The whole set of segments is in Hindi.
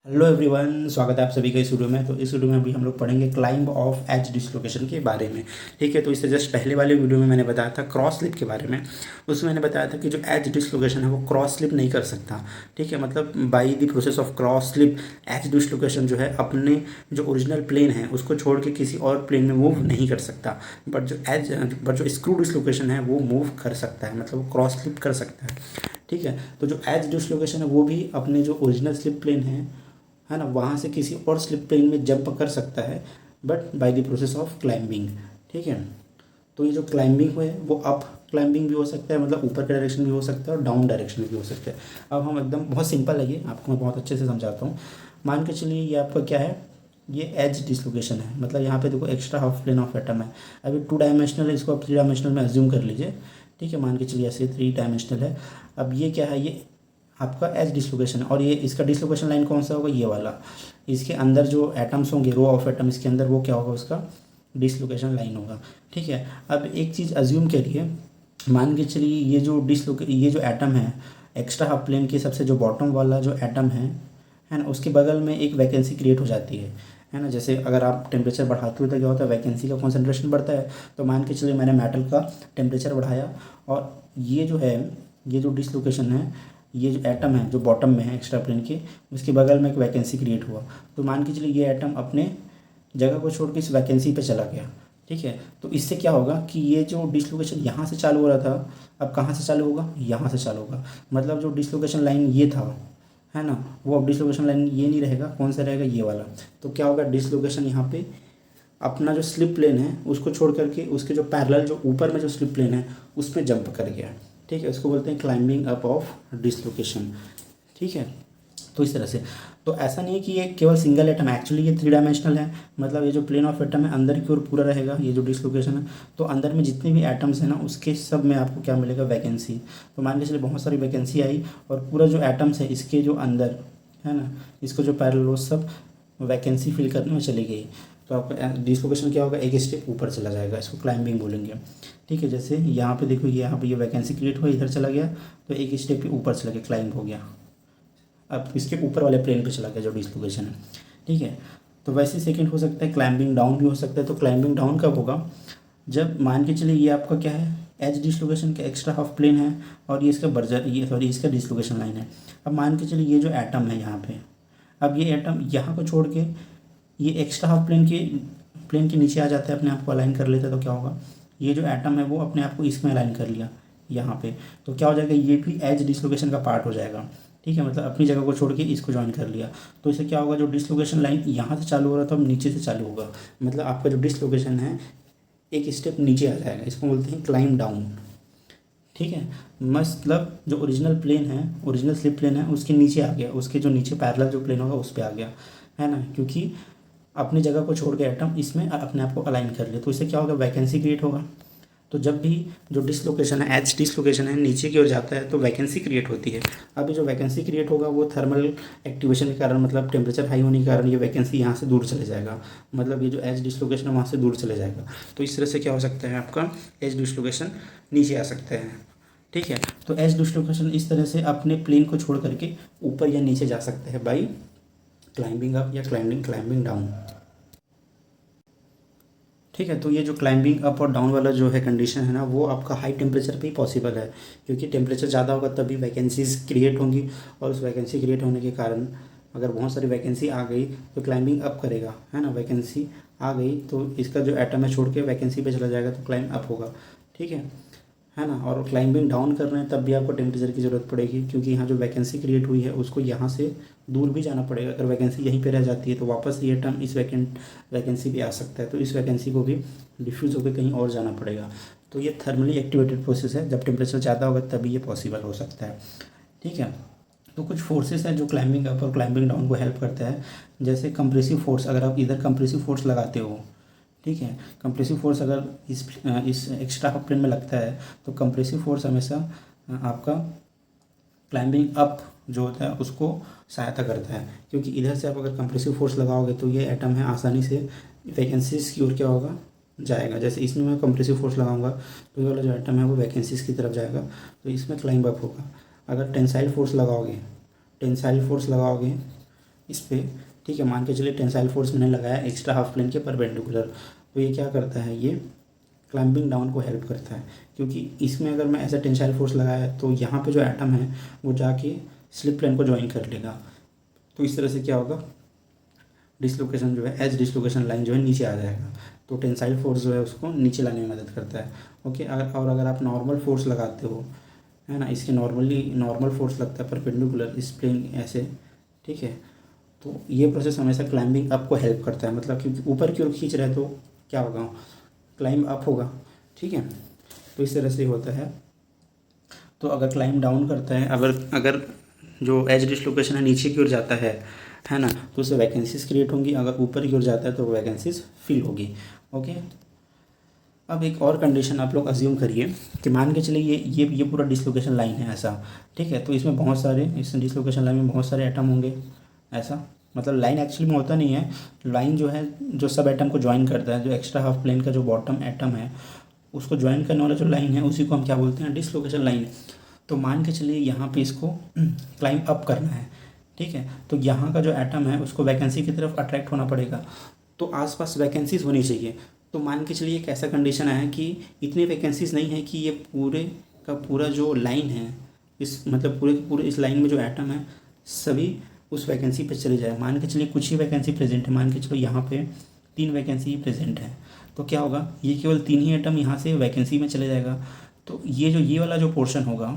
हेलो एवरीवन, स्वागत है आप सभी का इस वीडियो में। तो इस वीडियो में अभी हम लोग पढ़ेंगे क्लाइंब ऑफ एज डिसलोकेशन के बारे में। ठीक है, तो इससे जस्ट पहले वाले वीडियो में मैंने बताया था क्रॉस स्लिप के बारे में। उसमें मैंने बताया था कि जो एज डिसलोकेशन है वो क्रॉस स्लिप नहीं कर सकता। ठीक है, मतलब by the process of cross slip edge dislocation जो है अपने जो ओरिजिनल प्लेन है उसको छोड़ के किसी और प्लेन में मूव नहीं कर सकता। बट जो स्क्रू डिसलोकेशन है वो मूव कर सकता है, मतलब वो क्रॉस स्लिप कर सकता है। ठीक है, तो जो एज डिसलोकेशन है वो भी अपने जो ओरिजिनल स्लिप प्लेन है ना, वहाँ से किसी और स्लिप प्लेन में जंप कर सकता है, but by the process of climbing. ठीक है, तो ये जो क्लाइंबिंग है वो अप क्लाइंबिंग भी हो सकता है, मतलब ऊपर के डायरेक्शन भी हो सकता है और डाउन डायरेक्शन भी हो सकता है। अब हम एकदम बहुत सिंपल है, ये आपको मैं बहुत अच्छे से समझाता हूँ। मान के चलिए ये आपका क्या है, ये एज डिसलोकेशन है। मतलब यहाँ पे देखो extra half plane of atom है। अभी 2 डायमेंशनल है, इसको आप 3 डायमेंशनल में अज्यूम कर लीजिए। ठीक है, मान के चलिए ऐसे 3 डायमेंशनल है। अब ये क्या है, ये आपका एज डिसलोकेशन है और ये इसका डिसलोकेशन लाइन कौन सा होगा, ये वाला। इसके अंदर जो एटम्स होंगे, रो ऑफ एटम, इसके अंदर वो क्या होगा, उसका डिसलोकेशन लाइन होगा। ठीक है, अब एक चीज़ अज्यूम करिए, मान के चलिए ये जो एटम है एक्स्ट्रा हाफ प्लेन के सबसे जो बॉटम वाला जो एटम है ना, उसके बगल में एक वैकेंसी क्रिएट हो जाती है ना। जैसे अगर आप टेम्परेचर बढ़ाते हो तो क्या होता है, वैकेंसी का कॉन्सेंट्रेशन बढ़ता है। तो मान के चलिए मैंने मेटल का टेम्परेचर बढ़ाया और ये जो है, ये जो डिसलोकेशन है, ये जो एटम है जो बॉटम में है एक्स्ट्रा प्लेन के, उसके बगल में एक वैकेंसी क्रिएट हुआ। तो मान के चलिए ये एटम अपने जगह को छोड़ के इस वैकेंसी पे चला गया। ठीक है, तो इससे क्या होगा कि ये जो डिसलोकेशन यहाँ से चालू हो रहा था, अब कहाँ से चालू होगा, यहाँ से चालू होगा। मतलब जो डिसलोकेशन लाइन ये था, है ना, वो अब डिसलोकेशन लाइन ये नहीं रहेगा, कौन सा रहेगा, ये वाला। तो क्या होगा, डिसलोकेशन यहाँ पे अपना जो स्लिप प्लेन है उसको छोड़ करके उसके जो पैरेलल जो ऊपर में जो स्लिप प्लेन है उस पर जंप कर गया। ठीक है, उसको बोलते हैं क्लाइंबिंग अप ऑफ डिसलोकेशन। ठीक है, तो इस तरह से, तो ऐसा नहीं है कि ये केवल सिंगल एटम है, एक्चुअली ये 3 डायमेंशनल है। मतलब ये जो प्लेन ऑफ एटम है अंदर की ओर पूरा रहेगा, ये जो डिसलोकेशन है, तो अंदर में जितने भी एटम्स हैं ना उसके सब में आपको क्या मिलेगा, वैकेंसी। तो मान के चलिए बहुत सारी वैकेंसी आई और पूरा जो एटम्स है इसके जो अंदर है ना, इसको जो पैरेलल वो सब वैकेंसी फिल करने में चली गई। तो आपका डिसलोकेशन क्या होगा, एक स्टेप ऊपर चला जाएगा, इसको क्लाइंबिंग बोलेंगे। ठीक है, जैसे यहाँ पे देखो, ये यहाँ पे ये वैकेंसी क्रिएट हुआ, इधर चला गया तो एक स्टेप के ऊपर चला गया, क्लाइंब हो गया, अब इसके ऊपर वाले प्लेन पे चला गया जो डिसलोकेशन है। ठीक है, तो वैसे सेकंड हो सकता है क्लाइंबिंग डाउन भी हो सकता है। तो क्लाइंबिंग डाउन कब होगा, जब मान के चलिए ये आपका क्या है, एज डिसलोकेशन का एक्स्ट्रा हाफ प्लेन है और ये इसका बर्जर, ये सॉरी इसका डिसलोकेशन लाइन है। अब मान के चलिए ये जो एटम है यहाँ पे, अब ये एटम यहाँ को छोड़ के ये एक्स्ट्रा हाफ प्लेन के नीचे आ जाता है, अपने आप को अलाइन कर लेता है। तो क्या होगा, ये जो एटम है वो अपने आप को इसमें अलाइन कर लिया यहाँ पे, तो क्या हो जाएगा, ये भी एज डिसलोकेशन का पार्ट हो जाएगा। ठीक है, मतलब अपनी जगह को छोड़ के इसको ज्वाइन कर लिया। तो इससे क्या होगा, जो डिसलोकेशन लाइन यहाँ से चालू हो रहा था अब नीचे से चालू होगा। मतलब आपका जो डिसलोकेशन है एक स्टेप नीचे आ जाएगा, इसको बोलते हैं क्लाइंब डाउन। ठीक है, मतलब जो ओरिजिनल प्लेन है, ओरिजिनल स्लिप प्लेन है उसके नीचे आ गया, उसके जो नीचे पैरेलल जो प्लेन होगा उस पर आ गया, है ना, क्योंकि अपनी जगह को छोड़ के एटम इसमें अपने आप को अलाइन कर ले। तो इससे क्या होगा, वैकेंसी क्रिएट होगा। तो जब भी जो डिसलोकेशन है, एज डिसलोकेशन है, नीचे की ओर जाता है तो वैकेंसी क्रिएट होती है। अभी जो वैकेंसी क्रिएट होगा वो थर्मल एक्टिवेशन के कारण, मतलब टेम्परेचर हाई होने के कारण ये वैकेंसी यहाँ से दूर चले जाएगा। मतलब ये जो एज डिसलोकेशन है वहाँ से दूर चले जाएगा। तो इस तरह से क्या हो सकता है, आपका एज डिसलोकेशन नीचे आ सकता है। ठीक है, तो एज डिसलोकेशन इस तरह से अपने प्लेन को छोड़ करके ऊपर या नीचे जा सकता है बाई क्लाइंबिंग अप या क्लाइंबिंग डाउन। ठीक है, तो ये जो क्लाइंबिंग अप और डाउन वाला जो है कंडीशन है ना, वो आपका हाई टेम्परेचर पे ही पॉसिबल है, क्योंकि टेम्परेचर ज़्यादा होगा तभी वैकेंसीज क्रिएट होंगी और उस वैकेंसी क्रिएट होने के कारण अगर बहुत सारी वैकेंसी आ गई तो क्लाइंबिंग अप करेगा, है ना। वैकेंसी आ गई तो इसका जो एटम है छोड़ के वैकेंसी पे चला जाएगा तो क्लाइंब अप होगा। ठीक है ना। और क्लाइंबिंग डाउन कर रहे हैं तब भी आपको टेम्परेचर की ज़रूरत पड़ेगी, क्योंकि यहाँ जो वैकेंसी क्रिएट हुई है उसको यहाँ से दूर भी जाना पड़ेगा। अगर वैकेंसी यहीं पे रह जाती है तो वापस ये टर्म इस वैकेंसी पे आ सकता है, तो इस वैकेंसी को भी डिफ्यूज़ होकर कहीं और जाना पड़ेगा। तो ये थर्मली एक्टिवेटेड प्रोसेस है, जब टेम्परेचर ज़्यादा होगा तभी ये पॉसिबल हो सकता है। ठीक है, तो कुछ फोर्सेस हैं जो क्लाइंबिंग अप और क्लाइंबिंग डाउन को हेल्प करता है। जैसे कंप्रेसिव फोर्स, अगर आप इधर कंप्रेसिव फोर्स लगाते हो, ठीक है, कंप्रेसिव फोर्स अगर इस एक्स्ट्रा हाफ प्लेन में लगता है तो कंप्रेसिव फोर्स हमेशा आपका क्लाइंबिंग अप जो होता है उसको सहायता करता है, क्योंकि इधर से आप अगर कंप्रेसिव फोर्स लगाओगे तो ये एटम है आसानी से वैकेंसीज की ओर क्या होगा, जाएगा। जैसे इसमें मैं कंप्रेसिव फोर्स लगाऊंगा तो ये वाला जो एटम है वो वैकेंसीज की तरफ जाएगा, तो इसमें क्लाइंब अप होगा। अगर टेंसाइल फोर्स लगाओगे इस पर, ठीक है। मान के चलिए टेंसाइल फोर्स मैंने लगाया एक्स्ट्रा हाफ प्लेन के परपेंडिकुलर, तो ये क्या करता है, ये क्लाइंबिंग डाउन को हेल्प करता है, क्योंकि इसमें अगर मैं ऐसा टेंसाइल फोर्स लगाया तो यहाँ पे जो एटम है वो जाके स्लिप प्लेन को ज्वाइन कर लेगा। तो इस तरह से क्या होगा, डिसलोकेशन जो है, एज डिसलोकेशन लाइन जो है नीचे आ जाएगा। तो टेंसाइल फोर्स जो है उसको नीचे लाने में मदद करता है। ओके, और अगर आप नॉर्मल फोर्स लगाते हो, है ना, इसके नॉर्मल फोर्स लगता है परपेंडिकुलर इस प्लेन ऐसे, ठीक है, तो ये प्रोसेस हमेशा क्लाइंबिंग अप को हेल्प करता है। मतलब क्योंकि ऊपर की ओर खींच रहे हैं तो क्या होगा, क्लाइंब अप होगा, ठीक है। तो इस तरह से होता है। तो अगर क्लाइंब डाउन करता है, अगर अगर जो एज डिसलोकेशन है नीचे की ओर जाता है ना, तो उससे वैकेंसीज क्रिएट होंगी। अगर ऊपर की ओर जाता है तो वैकेंसीज फिल होगी। ओके, अब एक और कंडीशन आप लोग अज्यूम करिए कि मान के चलिए ये पूरा डिसलोकेशन लाइन है ऐसा, ठीक है। तो इसमें बहुत सारे, इस डिसलोकेशन लाइन में बहुत सारे एटम होंगे ऐसा, मतलब लाइन एक्चुअली में होता नहीं है। लाइन जो है जो सब एटम को ज्वाइन करता है, जो एक्स्ट्रा हाफ प्लेन का जो बॉटम एटम है उसको ज्वाइन करने वाला जो लाइन है उसी को हम क्या बोलते हैं, डिसलोकेशन लाइन। तो मान के चलिए यहाँ पे इसको क्लाइंब अप करना है, ठीक है। तो यहाँ का जो एटम है उसको वैकेंसी की तरफ अट्रैक्ट होना पड़ेगा, तो आसपास वैकेंसीज होनी चाहिए। तो मान के चलिए एक ऐसा कंडीशन है कि इतनी वैकेंसीज नहीं है कि ये पूरे का पूरा जो लाइन है, इस मतलब पूरे के पूरे इस लाइन में जो एटम है सभी उस वैकेंसी पे चले जाए। मान के चलिए कुछ ही वैकेंसी प्रेजेंट है, मान के चलो यहाँ पे 3 वैकेंसी प्रेजेंट है, तो क्या होगा, ये केवल 3 ही एटम यहाँ से वैकेंसी में चले जाएगा। तो ये वाला जो पोर्शन होगा,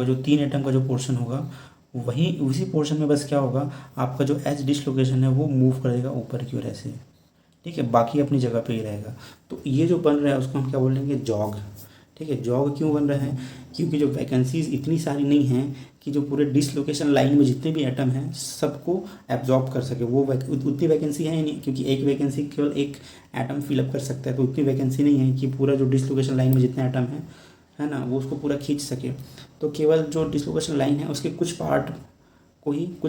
जो 3 एटम का जो पोर्शन होगा, वहीं उसी पोर्शन में बस क्या होगा, आपका जो एज डिसलोकेशन है वो मूव करेगा ऊपर की ओर ऐसे, ठीक है, बाकी अपनी जगह पे ही रहेगा। तो ये जो बन रहा है उसको हम क्या बोलेंगे, जॉग, ठीक है। जॉग क्यों बन रहा है, क्योंकि जो वैकेंसीज इतनी सारी नहीं हैं कि जो पूरे डिसलोकेशन लाइन में जितने भी एटम हैं सबको एब्जॉर्ब कर सके। वो उतनी वैकेंसी है ही नहीं, क्योंकि एक वैकेंसी केवल एक एटम फिलअप कर सकता है। तो उतनी वैकेंसी नहीं है कि पूरा जो डिसलोकेशन लाइन में जितने एटम है ना, वो उसको पूरा खींच सके। तो केवल जो डिसलोकेशन लाइन है उसके कुछ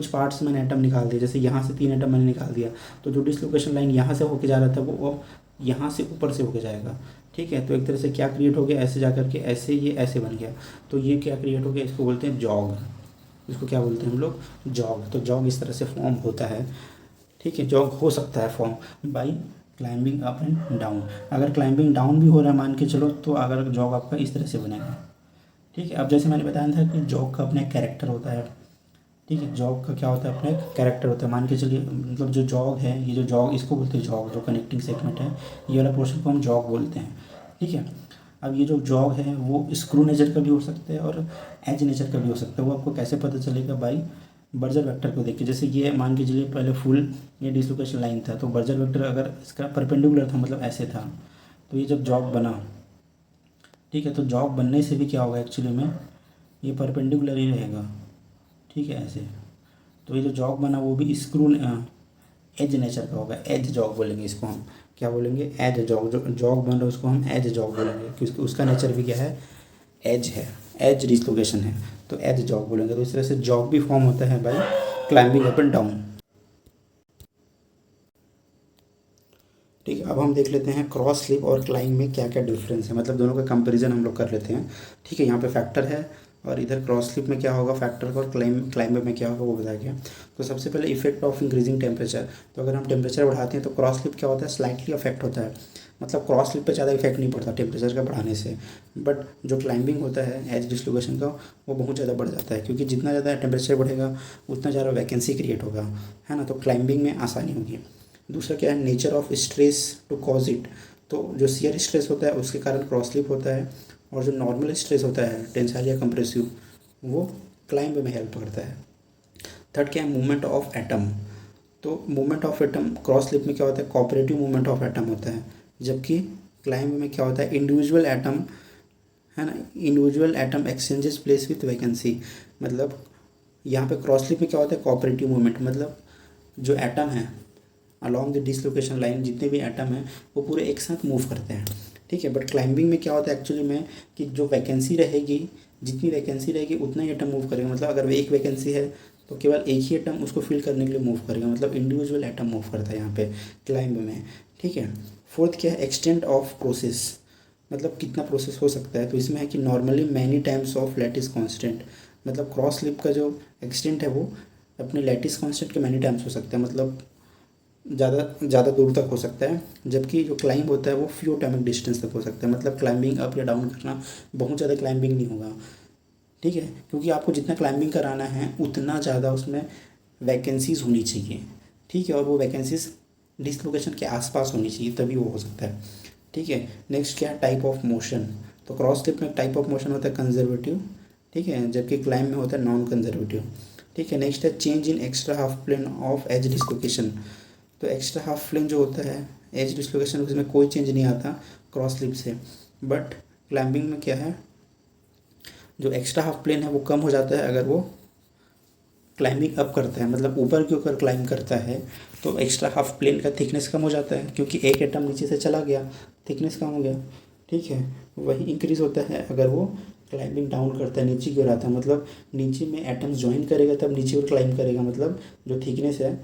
पार्ट्स मैंने एटम निकाल दिया, जैसे यहाँ से 3 एटम मैंने निकाल दिया, तो जो डिसलोकेशन लाइन यहाँ से होके जा रहा था वो यहाँ से ऊपर से होके जाएगा, ठीक है। तो एक तरह से क्या क्रिएट हो गया, ऐसे जा करके ऐसे ये ऐसे बन गया। तो ये क्या क्रिएट हो गया, इसको बोलते हैं जॉग। इसको क्या बोलते हैं हम लोग, जॉग। तो जॉग इस तरह से फॉर्म होता है, ठीक है। जॉग हो सकता है form by climbing up and down. अगर क्लाइंबिंग डाउन भी हो रहा है मान के चलो, तो अगर जॉग आपका इस तरह से बनेगा, ठीक है। अब जैसे मैंने बताया था कि जॉग का अपना कैरेक्टर होता है, ठीक है। जॉग का क्या होता है, अपना एक कैरेक्टर होता है। मान के चलिए मतलब जो जॉग है, ये जो जॉग इसको बोलते हैं जॉग, जो कनेक्टिंग सेगमेंट है ये वाला पोर्शन को हम जॉग बोलते हैं, ठीक है। अब ये जो जॉग है वो स्क्रू नेचर का भी हो सकता है और एज नेचर का भी हो सकता है। वो आपको कैसे पता चलेगा, बाई बर्जर वेक्टर को देख के। जैसे ये मान के चलिए पहले फुल ये डिसलोकेशन लाइन था, तो बर्जर वेक्टर अगर इसका परपेंडिकुलर था, मतलब ऐसे था, तो ये जब जॉग बना, ठीक है, तो जॉग बनने से भी क्या होगा, एक्चुअली में ये परपेंडिकुलर ही रहेगा, ठीक है, ऐसे। तो ये जो जॉग बना वो भी स्क्रू एज नेचर का होगा, एज जॉग बोलेंगे इसको हम। क्या बोलेंगे, एज जॉग। जो जॉग बन रहा है उसको हम एज जॉग बोलेंगे, क्योंकि उसका नेचर भी क्या है, एज है, एज डिसलोकेशन है, तो एज जॉग बोलेंगे। तो इस तरह से जॉग भी फॉर्म होता है by climbing up and down, ठीक है। अब हम देख लेते हैं क्रॉस स्लिप और क्लाइंब में क्या क्या डिफरेंस है, मतलब दोनों का कंपैरिजन हम लोग कर लेते हैं, ठीक है। यहाँ पे फैक्टर है और इधर क्रॉस स्लिप में क्या होगा फैक्टर का, और क्लाइंब में क्या होगा वो बताया गया। तो सबसे पहले इफेक्ट ऑफ इंक्रीजिंग टेम्परेचर। तो अगर हम टेम्परेचर बढ़ाते हैं तो क्रॉस स्लिप क्या होता है, स्लाइटली अफेक्ट होता है, मतलब क्रॉस स्लिप पे ज़्यादा इफेक्ट नहीं पड़ता टेम्परेचर का बढ़ाने से। बट जो क्लाइंबिंग होता है एज डिसलोकेशन का, वो बहुत ज़्यादा बढ़ जाता है, क्योंकि जितना ज़्यादा टेम्परेचर बढ़ेगा उतना ज़्यादा वैकेंसी क्रिएट होगा, है ना। तो क्लाइंबिंग में आसानी होगी। दूसरा क्या है, nature of stress to cause it. तो जो शियर स्ट्रेस होता है उसके कारण क्रॉस स्लिप होता है, और जो नॉर्मल स्ट्रेस होता है टेंसाइल या कंप्रेसिव, वो क्लाइंब में हेल्प करता है। थर्ड क्या है, मूवमेंट ऑफ एटम। तो movement of atom cross slip में क्या होता है, कोऑपरेटिव मूवमेंट ऑफ एटम होता है, जबकि क्लाइंब में क्या होता है, इंडिविजुअल एटम, है ना, individual atom exchanges place with vacancy. मतलब यहाँ पे क्रॉस स्लिप में क्या होता है, कोऑपरेटिव मूवमेंट, मतलब जो एटम है अलॉन्ग द डिसलोकेशन लाइन, जितने भी एटम हैं वो पूरे एक साथ मूव करते हैं, ठीक है। बट क्लाइंबिंग में क्या होता है एक्चुअली में, कि जो वैकेंसी रहेगी, जितनी वैकेंसी रहेगी उतना ही एटम मूव करेगा। मतलब अगर एक वैकेंसी है तो केवल एक ही एटम उसको फिल करने के लिए मूव करेगा, मतलब इंडिविजुअल एटम मूव करता है यहाँ पे क्लाइंब में, ठीक है। फोर्थ क्या है, एक्सटेंट ऑफ प्रोसेस, मतलब कितना प्रोसेस हो सकता है। तो इसमें है कि normally many times of lattice constant, मतलब क्रॉस स्लिप का जो एक्सटेंट है वो अपने लैटिस कांस्टेंट के मैनी टाइम्स हो सकता है, मतलब ज़्यादा दूर तक हो सकता है, जबकि जो क्लाइंब होता है वो फ्यू एटॉमिक डिस्टेंस तक हो सकता है, मतलब क्लाइंबिंग अप या डाउन करना बहुत ज़्यादा क्लाइंबिंग नहीं होगा, ठीक है, क्योंकि आपको जितना क्लाइंबिंग कराना है उतना ज़्यादा उसमें वैकेंसीज़ होनी चाहिए, ठीक है, और वो वैकेंसीज डिसलोकेशन के आसपास होनी चाहिए, तभी वो हो सकता है, ठीक है। नेक्स्ट क्या है, टाइप ऑफ मोशन। तो क्रॉस स्लिप में टाइप ऑफ मोशन होता है कंजर्वेटिव, ठीक है, जबकि क्लाइंब में होता है नॉन कंजर्वेटिव, ठीक है। नेक्स्ट है change in extra half plane of edge dislocation. तो एक्स्ट्रा हाफ प्लेन जो होता है एज डिसलोकेशन, उसमें कोई चेंज नहीं आता क्रॉस स्लिप से, बट क्लाइंबिंग में क्या है, जो एक्स्ट्रा हाफ प्लेन है वो कम हो जाता है अगर वो क्लाइंबिंग अप करता है, मतलब ऊपर के ऊपर क्लाइंब करता है, तो एक्स्ट्रा हाफ प्लेन का थिकनेस कम हो जाता है, क्योंकि एक एटम नीचे से चला गया, थिकनेस कम हो गया, ठीक है। वही इंक्रीज़ होता है अगर वो क्लाइंबिंग डाउन करता है, नीचे की ओर आता है, मतलब नीचे में एटम्स ज्वाइन करेगा तब नीचे ओर क्लाइंब करेगा, मतलब जो थिकनेस है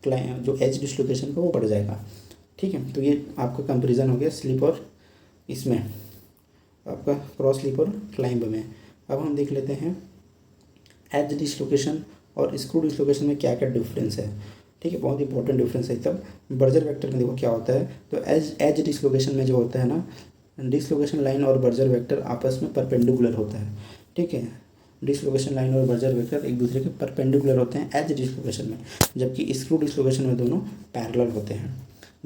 जो एज डिसलोकेशन का वो बढ़ जाएगा, ठीक है। तो ये आपका कंपेरिजन हो गया स्लिप और इसमें आपका क्रॉस स्लिप और क्लाइंब में। अब हम देख लेते हैं एज डिसलोकेशन और स्क्रू डिसलोकेशन में क्या क्या डिफरेंस है, ठीक है, बहुत इंपॉर्टेंट डिफरेंस है। तब बर्जर वेक्टर में देखो क्या होता है, तो एज डिसलोकेशन में जो होता है ना, डिसलोकेशन लाइन और बर्जर वेक्टर आपस में परपेंडिकुलर होता है, ठीक है, डिसलोकेशन लाइन और बर्जर वेक्टर एक दूसरे के परपेंडिकुलर होते हैं एज डिसलोकेशन में, जबकि स्क्रू डिसलोकेशन में दोनों पैरेलल होते हैं।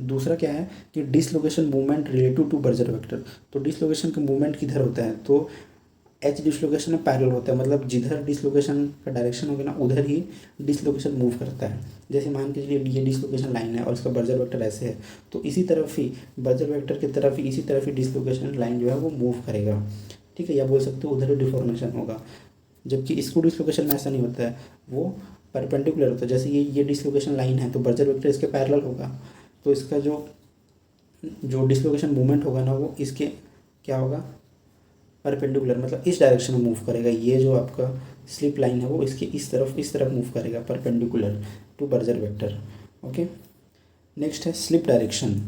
दूसरा क्या है कि dislocation movement relative to Berger vector. तो डिसलोकेशन का मूवमेंट किधर होता है, तो एच डिसलोकेशन में पैरेलल होता है, मतलब जिधर डिसलोकेशन का डायरेक्शन होगा ना उधर ही डिसलोकेशन मूव करता है। जैसे मान के चलिए ये डिसलोकेशन लाइन है और इसका बर्जर वेक्टर ऐसे है, तो इसी तरफ ही बर्जर वेक्टर की तरफ ही इसी तरफ ही डिसलोकेशन लाइन जो है वो मूव करेगा, ठीक है, या बोल सकते हो उधर ही डिफॉर्मेशन होगा। जबकि स्क्रू डिसलोकेशन में ऐसा नहीं होता है, वो परपेंडिकुलर होता है। जैसे ये डिसलोकेशन लाइन है तो बर्जर वेक्टर इसके पैरेलल होगा, तो इसका जो डिसलोकेशन मूवमेंट होगा ना वो इसके क्या होगा, परपेंडिकुलर, मतलब इस डायरेक्शन में मूव करेगा। ये जो आपका स्लिप लाइन है वो इसके इस तरफ मूव करेगा, perpendicular to Berger vector, okay. Next है स्लिप डायरेक्शन।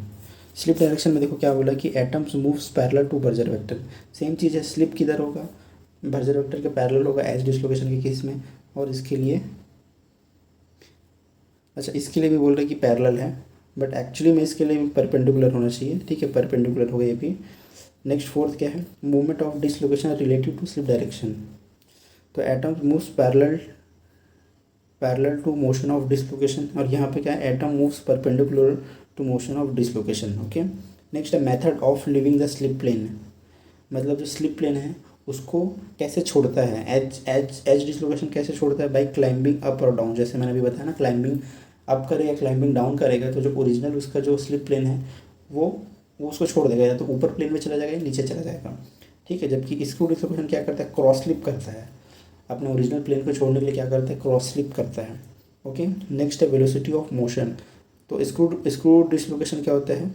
स्लिप डायरेक्शन में देखो क्या बोला कि atoms moves parallel to Berger vector. Same चीज़ है, स्लिप किधर होगा, बर्जर वेक्टर के पैरेलल होगा एज डिसलोकेशन के केस में, और इसके लिए अच्छा इसके लिए भी बोल रहे कि पैरेलल है, बट एक्चुअली में इसके लिए परपेंडिकुलर होना चाहिए, ठीक है, परपेंडिकुलर हो गया ये भी। नेक्स्ट फोर्थ क्या है, movement of dislocation relative to slip direction. तो atoms moves parallel to motion of dislocation, और यहाँ पे क्या है, atom moves perpendicular to motion of dislocation, okay. Next है method of living the slip plane. मतलब जो स्लिप प्लेन है उसको कैसे छोड़ता है, एज डिसलोकेशन कैसे छोड़ता है, बाई क्लाइंबिंग अप और डाउन। जैसे मैंने अभी बताया ना, क्लाइंबिंग अप करेगा क्लाइंबिंग डाउन करेगा, तो जो ओरिजिनल उसका जो स्लिप प्लेन है वो उसको छोड़ देगा, या तो ऊपर प्लेन में चला जाएगा या नीचे चला जाएगा, ठीक है। जबकि स्क्रू डिसलोकेशन क्या करता है, क्रॉस स्लिप करता है, अपने ओरिजिनल प्लेन को छोड़ने के लिए क्या करता है, क्रॉस स्लिप करता है, ओके। नेक्स्ट है वेलोसिटी ऑफ मोशन। तो स्क्रू डिसलोकेशन क्या होता है,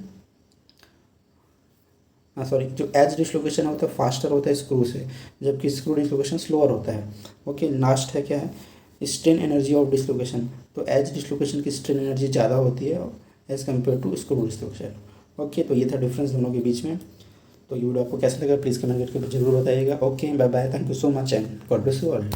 सॉरी, जो एज डिसलोकेशन होता है फास्टर होता है स्क्रू से, जबकि स्क्रू डिसलोकेशन स्लोअर होता है, ओके। लास्ट है क्या है, स्ट्रेन एनर्जी ऑफ डिसलोकेशन। तो एज डिसलोकेशन की स्ट्रेन एनर्जी ज़्यादा होती है as compare to screw dislocation, okay. तो ये था डिफरेंस दोनों के बीच में। तो ये वीडियो आपको कैसा लगा प्लीज़ कमेंट करके जरूर बताइएगा, okay, bye bye, thank you so much and God bless you all.